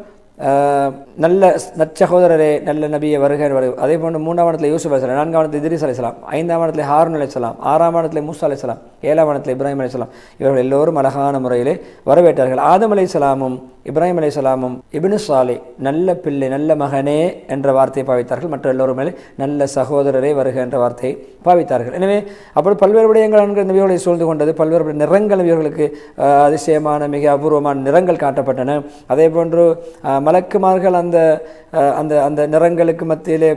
நல்ல நற்சகோதரரே, நல்ல நபியை வருக. அதே போன்று 3ஆம் வானத்தில் யூசுப் அலைஹிஸ்ஸலாம், 4ஆம் வானத்தில் இத்ரீஸ் அலைஹிஸ்ஸலாம், 5ஆம் வானத்தில் ஹாரூன் அலைஹிஸ்ஸலாம், 6ஆம் வானத்தில் மூசா அலைஹிஸ்ஸலாம், 7ஆம் வானத்தில் இப்ராஹிம் அலைஹிஸ்ஸலாம். இவர்கள் எல்லோரும் அழகான முறையிலே வரவேற்றார்கள். ஆதம் அலைஹிஸ்ஸலாமும் இப்ராஹிம் அலைஹிஸ்ஸலாமும் இப்னு சாலி, நல்ல பிள்ளை, நல்ல மகனே என்ற வார்த்தையை பாவித்தார்கள். மற்ற எல்லோருமே நல்ல சகோதரரே வருக என்ற வார்த்தையை பாவித்தார்கள். எனவே அப்படி பல்வேறு விடயங்கள் நபிகளை சூழ்ந்து கொண்டது. பல்வேறு நிறங்கள் நபிகளுக்கு அதிசயமான மிக அபூர்வமான நிறங்கள் காட்டப்பட்டன. அதே போன்று மலக்குமார்கள் அந்த அந்த அந்த நிறங்களுக்கு மத்தியிலே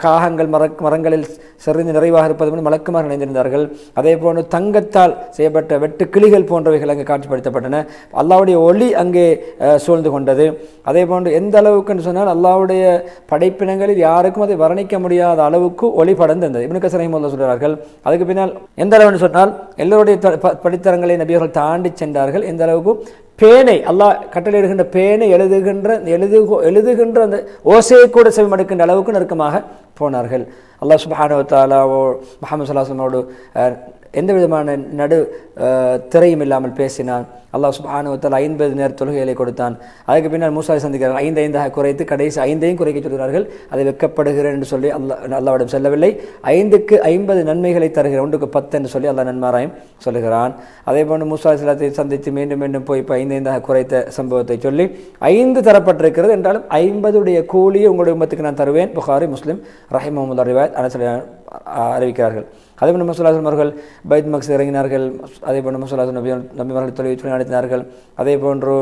காகங்கள் மரங்களில் செறிந்து நிறைவாக இருப்பது மலக்குமார்கள் இணைந்திருந்தார்கள். அதே போன்று தங்கத்தால் செய்யப்பட்ட வெட்டு கிளிகள் போன்றவைகள் அங்கே காட்சிப்படுத்தப்பட்டன. அல்லாஹ்வுடைய ஒளி அங்கே சூழ்ந்து கொண்டது. அதே போன்று எந்த அளவுக்கு என்று சொன்னால் அல்லாஹ்வுடைய படைப்பினங்களில் யாருக்கும் அதை வர்ணிக்க முடியாத அளவுக்கு ஒளி படர்ந்தது. இப்னு கஸீர் ரஹிமஹுல்லாஹ் சொல்கிறார்கள், அதுக்கு பின்னால் எந்த அளவு என்று சொன்னால் எல்லோருடைய படித்தரங்களை நபியர்கள் தாண்டி சென்றார்கள். எந்த அளவுக்கு பேனை, அல்லாஹ் கட்டளையிடுகின்ற பேனை எழுதுகின்ற அந்த ஓசையை கூட செவிமடுக்கின்ற அளவுக்கு நெருக்கமாக போனார்கள். அல்லாஹ் சுப்ஹானஹு வ தஆலா முஹம்மது ஸல்லல்லாஹு அலைஹி வஸல்லம் எந்த விதமான திரையும் இல்லாமல் பேசினான். அல்லாஹ் சுப்ஹானஹு வ தஆலா 50 நேர தொழுகைகளை கொடுத்தான். அதுக்கு பின்னால் மூசாவை சந்திக்கிறார்கள். 5 குறைத்து கடைசி 5ஐயும் குறைக்க சொல்கிறார்கள். அதை வெட்கப்படுகிறேன் என்று சொல்லி அல்லாஹ்விடம் சொல்லவில்லை. 5க்கு 50 நன்மைகளை தருகிறேன், 1க்கு 10 என்று சொல்லி அல்லாஹ் நன்மாராயம் சொல்லுகிறான். அதே போன்று மூசா அலைஹிஸ்ஸலாத்தை சந்தித்து மீண்டும் போய் 5 குறைத்த சம்பவத்தை சொல்லி 5 தரப்பட்டிருக்கிறது. என்றாலும் 50 கூலியை உங்களுடைய உம்மத்துக்கு நான் தருவேன். புகாரி முஸ்லிம் ரஹிமஹுல்லாஹ் ரிவாயத் அறிவிக்கிறார்கள். அதே போன்று முஹம்மது ஸல்லல்லாஹு அலைஹி அவர்கள் பைத் மக்ஸ் இறங்கினார்கள். அதே போன்று முஹம்மது ஸல்லல்லாஹு அலைஹி நபிமார்கள் தொழுகை நடத்தினார்கள். அதே போன்று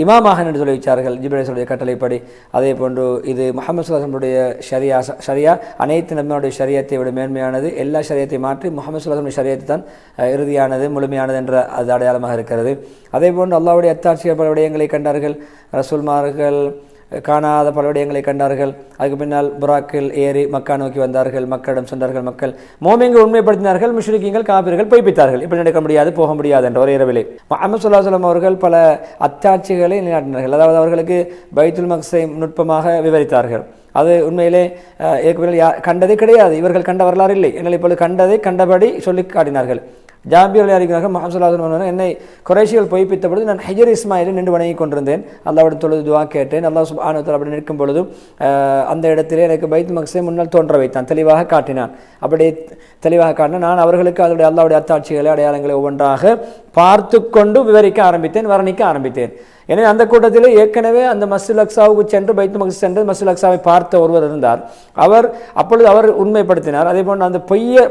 இமாமாக என்று சொல்லி வச்சார்கள் ஜிப்ரீல் அலைஹிஸ்ஸலாமுடைய கட்டளைப்படி. அதே போன்று இது முஹம்மது ஸல்லல்லாஹு அலைஹி வஸல்லம் ஷரியா அனைத்து நபிமாருடைய ஷரியத்தை விட மேன்மையானது. எல்லா ஷரியத்தை மாற்றி முஹம்மது ஸல்லல்லாஹு அலைஹி வஸல்லம் ஷரியத்தை தான் இறுதியானது, முழுமையானது என்ற அது அடையாளமாக இருக்கிறது. அதே போன்று அல்லாஹ்வுடைய அத்தாட்சிய பல விடயங்களை கண்டார்கள். ரசூல்மார்கள் காணாத பல விடயங்களை கண்டார்கள். அதுக்கு பின்னால் புராக்கில் ஏறி மக்கா நோக்கி வந்தார்கள். மக்களிடம் சென்றார்கள். மக்கள் மோமின்கள் உண்மைப்படுத்தினார்கள், முஷ்ரிக்கீங்கள் காபிர்கள் பொய்ப்பித்தார்கள். இப்படி நடக்க முடியாது, போக முடியாது என்ற ஒரே இரவிலே முஹம்மது ஸல்லல்லாஹு அலைஹி வஸல்லம் அவர்கள் பல அத்தாட்சிகளை நிலைநாட்டினார்கள். அதாவது அவர்களுக்கு பைத்துல் மக்ஸை நுட்பமாக விவரித்தார்கள். அது உண்மையிலே கண்டதே கிடையாது, இவர்கள் கண்ட வரலாறு இல்லை. என்னால் இப்பொழுது கண்டதை கண்டபடி சொல்லி காட்டினார்கள். ஜாபிர் அறிவிக்கிறார்கள், முஹம்மது ஸல்லல்லாஹு அலைஹி வஸல்லம் என்னை குறைஷிகள் பொய்ப்பித்த பொழுது நான் ஹிஜ்ர் இஸ்மாயிலில் நின்று வணங்கி கொண்டிருந்தேன். அல்லாஹ்விடம் தொழுது துஆ கேட்டேன். அல்லாஹ் சுப்ஹானஹு வ தஆலா அப்படி நிற்கும் பொழுது அந்த இடத்திலே எனக்கு பைத்துல் மக்ஸை முன்னால் தோன்ற வைத்தான், தெளிவாக காட்டினான். அப்படி தெளிவாக காட்டினான். நான் அவர்களுக்கு அதனுடைய அல்லாஹ்வுடைய அத்தாட்சிகளை அடையாளங்களை ஒவ்வொன்றாக பார்த்து கொண்டு விவரிக்க ஆரம்பித்தேன், வர்ணிக்க ஆரம்பித்தேன். எனவே அந்த கூட்டத்தில் ஏற்கனவே அந்த மஸ்ஜிதுல் அக்ஸாவுக்கு சென்று பைத்துல் மக்திஸ் சென்று மஸ்ஜிதுல் அக்ஸாவை பார்த்த ஒருவர் இருந்தார். அப்பொழுது அவர் உண்மைப்படுத்தினார். அதே போன்று அந்த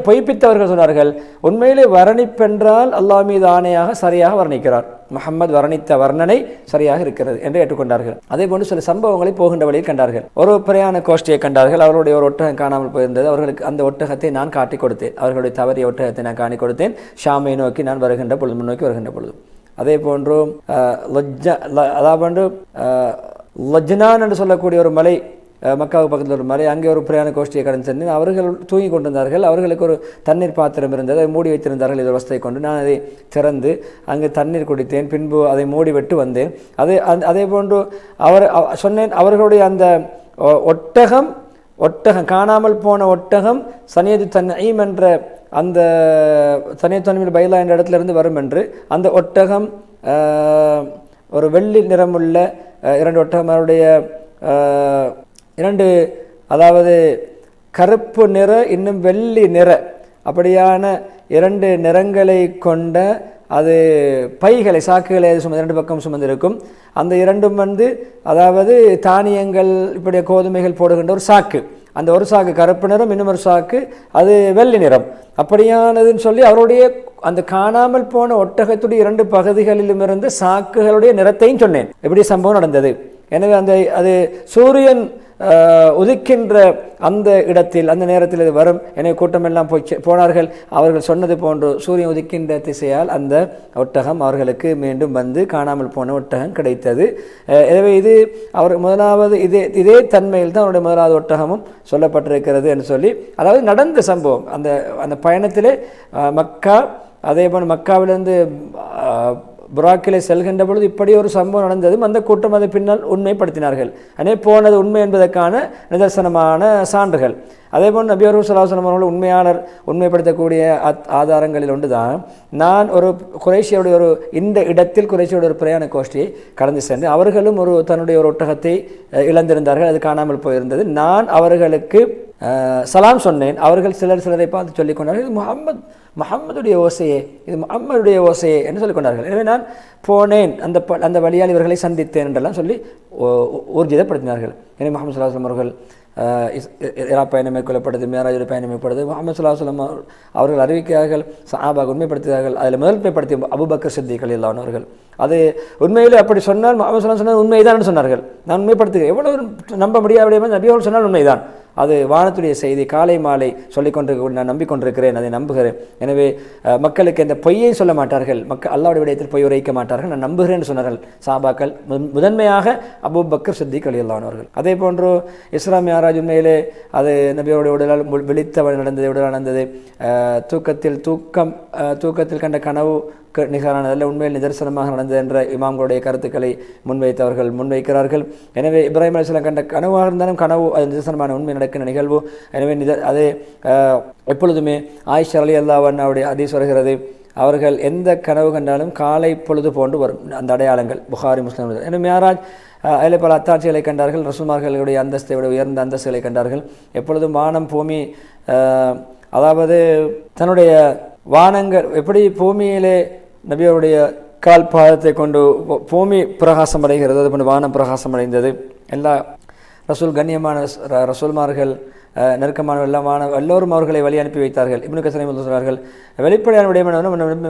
பொய்ப்பித்தவர்கள் சொன்னார்கள், உண்மையிலே வர்ணிப்பென்றால் அல்லாஹ் மீது ஆணையாக சரியாக வர்ணிக்கிறார், முஹம்மது வர்ணித்த வர்ணனை சரியாக இருக்கிறது என்று ஏற்றுக்கொண்டார்கள். அதே போன்று சில சம்பவங்களை போகின்ற வழியில் கண்டார்கள். ஒரு பிரயாண கோஷ்டியை கண்டார்கள். அவருடைய ஒரு ஒட்டகம் காணாமல் போயிருந்தது. அவர்களுக்கு அந்த ஒட்டகத்தை நான் காட்டி கொடுத்தேன். அவர்களுடைய தவறிய ஒட்டகத்தை நான் காட்டி கொடுத்தேன். ஷாமை நோக்கி நான் வருகின்ற பொழுது, முன்னோக்கி வருகின்ற பொழுது. அதே போன்று லஜ்னான் என்று சொல்லக்கூடிய ஒரு மலை, மக்காவுக்கு பக்கத்தில் ஒரு மலை, அங்கே ஒரு பிரயாண கோஷ்டியை கடந்து சென்று அவர்கள் தூங்கி கொண்டிருந்தார்கள். அவர்களுக்கு ஒரு தண்ணீர் பாத்திரம் இருந்தது, அதை மூடி வைத்திருந்தார்கள். இது வசதியை கொண்டு நான் அதை திறந்து அங்கு தண்ணீர் குடித்தேன். பின்பு அதை மூடிவிட்டு வந்தேன். அதே போன்று சொன்னேன், அவர்களுடைய அந்த ஒட்டகம் காணாமல் போன ஒட்டகம் சனியது தன்ஈம் என்ற அந்த சனியது தன்மீல் பைலா என்ற இடத்துல இருந்து வரும் என்று. அந்த ஒட்டகம் ஒரு வெள்ளி நிறமுள்ள 2 ஒட்டகம், அவருடைய 2 அதாவது கருப்பு நிற இன்னும் வெள்ளி நிற அப்படியான 2 நிறங்களை கொண்ட அது பைகளை, சாக்குகளை 2 பக்கம் சுமந்திருக்கும். அந்த 2ம் அதாவது தானியங்கள், இப்படி கோதுமைகள் போடுகின்ற ஒரு சாக்கு. அந்த ஒரு சாக்கு கருப்பு நிறம், இன்னும் ஒரு சாக்கு அது வெள்ளி நிறம். அப்படியானதுன்னு சொல்லி அவருடைய அந்த காணாமல் போன ஒட்டகத்துடைய 2 பகுதிகளிலும் இருந்து சாக்குகளுடைய நிறத்தையும் சொன்னேன். எப்படி சம்பவம் நடந்தது. எனவே அது சூரியன் உதிக்கின்ற அந்த இடத்தில், அந்த நேரத்தில் இது வரும். எனவே கூட்டமெல்லாம் போனார்கள். அவர்கள் சொன்னது போன்று சூரியன் உதிக்கின்ற திசையால் அந்த ஒட்டகம் அவர்களுக்கு மீண்டும் வந்து காணாமல் போன ஒட்டகம் கிடைத்தது. எனவே இது அவர் முதலாவது இதே தன்மையில் தான் அவருடைய முதலாவது ஒட்டகமும் சொல்லப்பட்டிருக்கிறது என்று சொல்லி, அதாவது நடந்த சம்பவம். அந்த பயணத்திலே மக்கா, அதே போல் மக்காவிலிருந்து புராக்கிலே செல்கின்ற பொழுது இப்படி ஒரு சம்பவம் நடந்ததும் அந்த கூட்டம் அதை பின்னால் உண்மைப்படுத்தினார்கள். அதே போனது உண்மை என்பதற்கான நிதர்சனமான சான்றுகள். அதே போல் நபி அவர்கள் ஸல்லல்லாஹு அலைஹி வஸல்லம் அவர்கள் உண்மையாளர், உண்மைப்படுத்தக்கூடிய ஆதாரங்களில் ஒன்றுதான், நான் ஒரு குறைஷியோடைய இந்த இடத்தில் குறைஷியோட ஒரு பிரயாண கோஷ்டியை கடந்து சென்று அவர்களும் தன்னுடைய ஒரு ஒட்டகத்தை இழந்திருந்தார்கள், அது காணாமல் போயிருந்தது. நான் அவர்களுக்கு சலாம் சொன்னேன். அவர்கள் சிலரை பார்த்து சொல்லிக் கொண்டார்கள், இது முஹம்மதுடைய ஓசையே, இது முஹம்மதுடைய ஓசையே என்று சொல்லிக் கொண்டார்கள். எனவே நான் போனேன், அந்த வழியால் இவர்களை சந்தித்தேன் என்றெல்லாம் சொல்லி ஊர்ஜிதப்படுத்தினார்கள். எனவே முஹம்மது ஸல்லல்லாஹு அலைஹி வஸல்லம் அவர்கள் இராப் பயணம் மேற்கொள்ளப்பட்டது, மேராஜுடைய பயணம் மேற்கொள்ளப்பட்டது. முஹம்மது ஸல்லல்லாஹு அலைஹி வஸல்லம் அவர்கள் அறிவிக்கிறார்கள், சஹாபாக்கள் உண்மைப்படுத்துகிறார்கள். அதில் முதன்மைப்படுத்திய அபூபக்கர் சித்திக் ரலியல்லாஹு அன்ஹு அவர்கள் அது உண்மையிலே அப்படி சொன்னால் முஹம்மது ஸல்லல்லாஹு அலைஹி வஸல்லம் உண்மைதான் சொன்னார்கள். நான் உண்மைப்படுத்துகிறேன், எவ்வளவு நம்ப முடியாத நபி அவர்கள் சொன்னால் உண்மைதான், அது வானத்துடைய செய்தி, காலை மாலை சொல்லிக் கொண்டிருக்க நான் நம்பிக்கொண்டிருக்கிறேன், அதை நம்புகிறேன். எனவே மக்களுக்கு இந்த பொய்யை சொல்ல மாட்டார்கள், அல்லாஹ்வுடைய விடயத்தில் பொய் உரைக்க மாட்டார்கள், நான் நம்புகிறேன் சொன்னார்கள் சஹாபாக்கள். முதன்மையாக அபூபக்கர் சித்திக் ரலியல்லாஹு அன்ஹு அவர்கள். அதே போன்று இஸ்ரா மிஅராஜ் உண்மையிலே அது நபியோடைய உடலால் விழித்தவள் நடந்தது, உடலால் நடந்தது. தூக்கத்தில் கண்ட கனவு நிகரானதல்ல, உண்மையில் நிதர்சனமாக நடந்தது என்ற இமாம்களுடைய கருத்துக்களை முன்வைத்தவர்கள் முன்வைக்கிறார்கள். எனவே இப்ராஹிம் அலைஹிஸ்ஸலாம் கண்ட கனவாக இருந்தாலும் கனவு அது நிதர்சனமான உண்மை நடக்கிற நிகழ்வு. எனவே அதே எப்பொழுதுமே ஆயிஷா ரலியல்லாஹு அன்ஹாவுடைய ஹதீஸ் வருகிறது, அவர்கள் எந்த கனவு கண்டாலும் காலை பொழுது போன்று வரும் அந்த அடையாளங்கள். புகாரி, முஸ்லிம். எனவே மிஅராஜ் அதில் பல அத்தாட்சிகளை கண்டார்கள், ரசூல்மார்களுடைய அந்தஸ்தை விட உயர்ந்த அந்தஸ்துகளை கண்டார்கள். எப்பொழுதும் வானம் பூமி, அதாவது தன்னுடைய வானங்கள் எப்படி பூமியிலே நபியோருடைய கால் பாதத்தை கொண்டு பூமி பிரகாசம் அடைகிறது, அது போன்று வானம் பிரகாசம் அடைந்தது. எல்லா கண்ணியமான ரசூல்மார்கள், நெருக்கமான எல்லோரும் அவர்களை வழி அனுப்பி வைத்தார்கள். இப்னு கஸீர் சொல்கிறார்கள், வெளிப்படையான விடயமான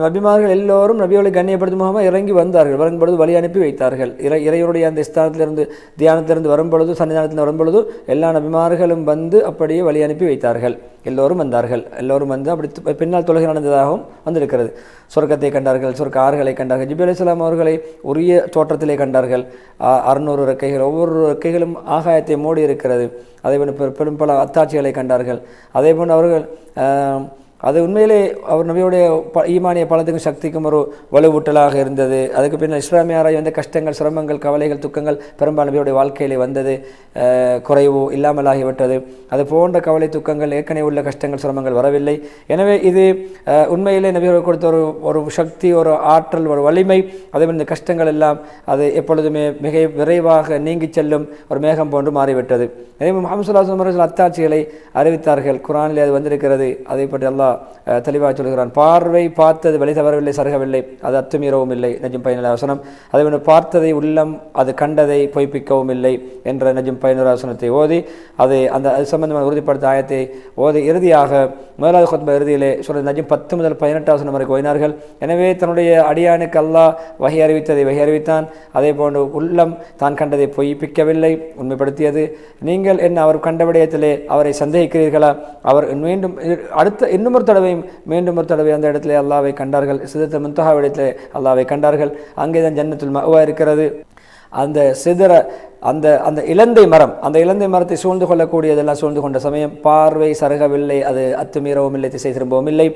நபிமார்கள் எல்லோரும் நபியோரை கண்ணியப்படுத்தும் முகமாக இறங்கி வந்தார்கள். வரும்பொழுது வழி அனுப்பி வைத்தார்கள். இறைவருடைய அந்த ஸ்தானத்திலிருந்து தியானத்திலிருந்து வரும்பொழுது, சன்னிதானத்தில் வரும்பொழுது எல்லா நபிமார்களும் வந்து அப்படியே வழி அனுப்பி வைத்தார்கள். எல்லோரும் வந்தார்கள். எல்லோரும் வந்து அப்படி பின்னால் தொழுகை நடந்ததாகவும் வந்திருக்கிறது. சொர்க்கத்தை கண்டார்கள், சொர்க்க ஆறுகளை கண்டார்கள். ஜிப்ரீல் அலைஹிஸ்ஸலாம் அவர்களை உரிய தோற்றத்திலே கண்டார்கள். 600 ரெக்கைகள், ஒவ்வொரு ரெக்கைகளும் ஆகாயத்தை மூடி இருக்கிறது. அதேபோன்று பெரும் பல அத்தாட்சிகளை கண்டார்கள். அதேபோன்று அவர்கள் அது உண்மையிலே அவர் நபியுடைய ஈமானிய பலத்துக்கும் சக்திக்கும் ஒரு வலுவூட்டலாக இருந்தது. அதுக்கு பின்னர் இஸ்ரா மிஅராஜ் வந்த கஷ்டங்கள், சிரமங்கள், கவலைகள், துக்கங்கள் பெரும்பாலும் நபியுடைய வாழ்க்கையிலே வந்தது. குறைவு இல்லாமலாகிவிட்டது. அது போன்ற கவலை, துக்கங்கள், ஏற்கனவே உள்ள கஷ்டங்கள், சிரமங்கள் வரவில்லை. எனவே இது உண்மையிலே நபியோர் கொடுத்த ஒரு சக்தி, ஒரு ஆற்றல், ஒரு வலிமை. அதே இந்த கஷ்டங்கள் எல்லாம் அது எப்பொழுதுமே மிக விரைவாக நீங்கி செல்லும் ஒரு மேகம் போன்று மாறிவிட்டது. எனவே முஹம்மது ஸல்லல்லாஹு அலைஹி வஸல்லம் அத்தாட்சிகளை அறிவித்தார்கள். குர்ஆனிலே அது வந்திருக்கிறது. அதை பற்றி அல்லாஹ் தெளிவாக சொல்கிறான். பார்வை பார்த்தது வழி தவறவில்லை, சருகவில்லை, அது அத்துமீறவும் இல்லை, நஜும் பயனுள்ள வசனம். அதேபோன்று பார்த்ததை உள்ளம் அது கண்டதை பொய்ப்பிக்கவும் இல்லை என்ற நஜும் பயனுள்ள வசனத்தை ஓதி அது சம்பந்தமான உறுதிப்படுத்த ஆயத்தை ஓதி இறுதியாக முதலாவது குத்பா இறுதியிலே சொல்ற நஜும் 10 முதல் 18 வசனம் வரைக்கும் ஓதினார்கள். எனவே தன்னுடைய அடியானுக்கு அல்லாஹ் வஹி அறிவித்ததை வஹி அறிவித்தான். அதே போன்று உள்ளம் தான் கண்டதை பொய்ப்பிக்கவில்லை, உண்மைப்படுத்தியது. நீங்கள் என்ன அவர் கண்ட விடயத்திலே அவரை சந்தேகிக்கிறீர்களா? அவர் மீண்டும் இன்னும் ஒரு தடவை அந்த இடத்திலே அல்லாஹ்வை கண்டார்கள். சிதறத் முன்தஹா இடத்திலே அல்லாஹ்வை கண்டார்கள். அங்கேதான் ஜன்னத்துல் மஅவா இருக்கிறது. அந்த சிதற அந்த இலந்தை மரத்தை சூழ்ந்து கொள்ளக்கூடியதெல்லாம் சூழ்ந்து கொண்ட சமயம் பார்வை சருகவில்லை, அது அத்துமீறவும் இல்லை, திசை திரும்பவும் இல்லை.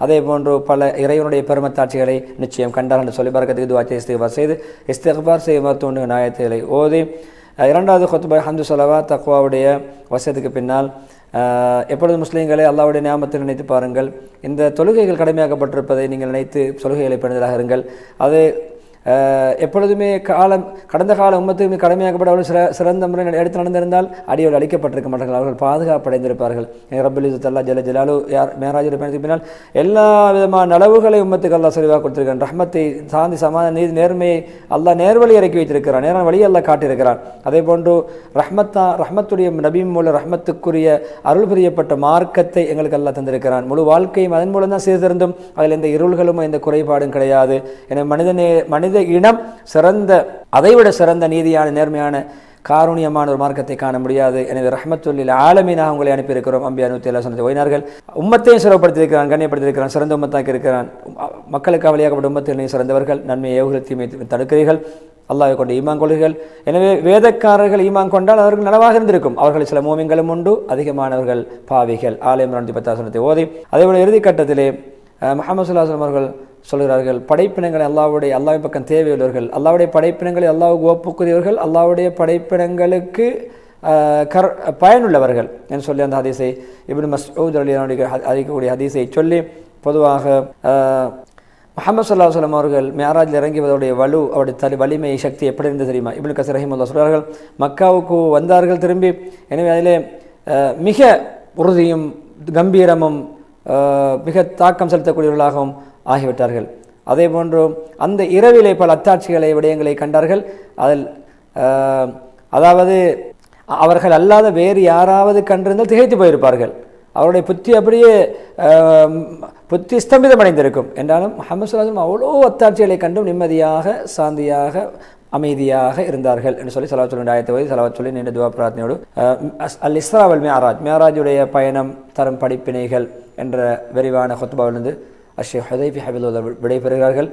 அதே போன்று பல இறைவனுடைய பெருமத்தாட்சிகளை நிச்சயம் கண்டார் என்று சொல்லி பரக்கத்துக்கு துஆ செய்து இஸ்திக்பார் செய்ய தோன்று நாயத்துகளை ஓதி இரண்டாவது குத்பா ஹம்து ஸலவாத் தக்வாவுடைய வசனத்துக்கு பின்னால் எப்பொழுது முஸ்லீம்களே அல்லாஹ்வுடைய நியாமத்தை நினைத்து பாருங்கள். இந்த தொழுகைகள் கடமையாக்கப்பட்டிருப்பதை நீங்கள் நினைத்து தொழுகைகளை பேணுதலாக இருங்கள். அது எப்பொழுதுமே கடந்த கால உம்மத்துக்கு கடமையாக்கப்பட்ட அவர்கள் சிறந்த முறை எடுத்து நடந்திருந்தால் அடியோடு அளிக்கப்பட்டிருக்க மாட்டார்கள், அவர்கள் பாதுகாப்படைந்திருப்பார்கள். ரப்பல் இஸ்ஸத் அல்லாஹ் ஜல்ல ஜலாலு மேராஜுடைய பயணத்துக்கு பின்னால் எல்லா விதமான நலவுகளை உம்மத்துக்கு அல்லாஹ் சரிவாக கொடுத்திருக்கிறான். ரஹ்மத்தை சாந்தி சமாதான நீதி நேர்மையை அல்லாஹ் நேர்வழி இறக்கி வைத்திருக்கிறான், நேரான வழியை அல்லாஹ் காட்டியிருக்கிறான். அதே போன்று ரஹ்மத்துடைய நபி மூலம் ரஹ்மத்துக்குரிய அருள் புரியப்பட்ட மார்க்கத்தை எங்களுக்கு அல்லாஹ் தந்திருக்கிறான். முழு வாழ்க்கையும் அதன் மூலம் தான் சீர்திருந்தும், அதில் எந்த இருள்களும் எந்த குறைபாடும் கிடையாது. எனவே மனித இனம் சிறந்த அதைவிட சிறந்த நீதியான நேர்மையான காரூணியமான ஒரு மார்க்கத்தை காண முடியாது. எனவே ரஹ்மத்துல் ஆலமீனாக உங்களை அனுப்பியிருக்கிறோம். அம்பியா 107 ஓதினார்கள். உம்மத்தையும் சிறப்படுத்தியிருக்கிறான், கண்ணியப்படுத்தியிருக்கிறான், சிறந்த உம்மத்தாக்கி இருக்கிறான். மக்களுக்கு வழியாக்கப்பட்ட உம்மத்தினையும் சிறந்தவர்கள். நன்மை ஏவுகள் தீமை தடுக்கிறீர்கள், அல்லாஹ்வை கொண்டு ஈமான் கொள்கிறீர்கள். எனவே வேதக்காரர்கள் ஈமான் கொண்டால் அவர்கள் நலவாக இருந்திருக்கும். அவர்கள் சில மூமின்களும் உண்டு, அதிகமானவர்கள் பாவிகள். ஆலய 10 ஓதி அதேபோல இறுதி கட்டத்திலே முஹம்மது ஸல்லல்லாஹு அலைஹி வஸல்லம் அவர்கள் சொல்கிறார்கள், படைப்பினங்களை அல்லாஹ்வின் பக்கம் தேவையுள்ளவர்கள், அல்லாஹ்வுடைய படைப்பினங்களை அல்லாஹ்வுக்கு ஒப்புக்குரியவர்கள், அல்லாஹ்வுடைய படைப்பினங்களுக்கு பயனுள்ளவர்கள் என்று சொல்லி அந்த ஹதீஸை இப்னு மஸ்ஊத் ரலியல்லாஹு அன்ஹு அறிக்கக்கூடிய ஹதீஸை சொல்லி பொதுவாக முஹம்மது ஸல்லல்லாஹு அலைஹி வஸல்லம் அவர்கள் மிஅராஜில் இறங்கியதோடைய அவருடைய வலிமை சக்தி எப்படி இருந்தது தெரியுமா? இப்னு கஸீர் ரஹிமஹுல்லாஹ் சொல்கிறார்கள், மக்காவுக்கு வந்தார்கள் திரும்பி. எனவே அதிலே மிக உறுதியும் கம்பீரமும் மிக தாக்கம் செலுத்தக்கூடியவர்களாகவும் ஆகிவிட்டார்கள். அதே போன்று அந்த இரவிலே பல அத்தாட்சிகளை விடயங்களை கண்டார்கள். அதில் அதாவது அவர்கள் அல்லாத வேறு யாராவது கண்டிருந்தால் திகைத்து போயிருப்பார்கள். அவருடைய புத்தி அப்படியே புத்தி ஸ்தம்பிதமடைந்திருக்கும். என்றாலும் முஹம்மது ஸல்லல்லாஹு அலைஹி வஸல்லம் அவ்வளோ அத்தாட்சிகளை கண்டும் நிம்மதியாக சாந்தியாக அமைதியாக இருந்தார்கள் என்று சொல்லி ஸலவாத் சொல்லி ஆயத்தை ஓதி ஸலவாத் சொல்லி நீண்ட துஆ பிரார்த்தனையோடு அல் இஸ்ரா வல் மிஅராஜுடைய பயணம் தரும் படிப்பினைகள் என்ற விரிவான குத்பாவிலிருந்து அஷேக் ஹுதைஃபி ஹஃபிதுல்லாஹ் விடைபெறுகிறார்கள்.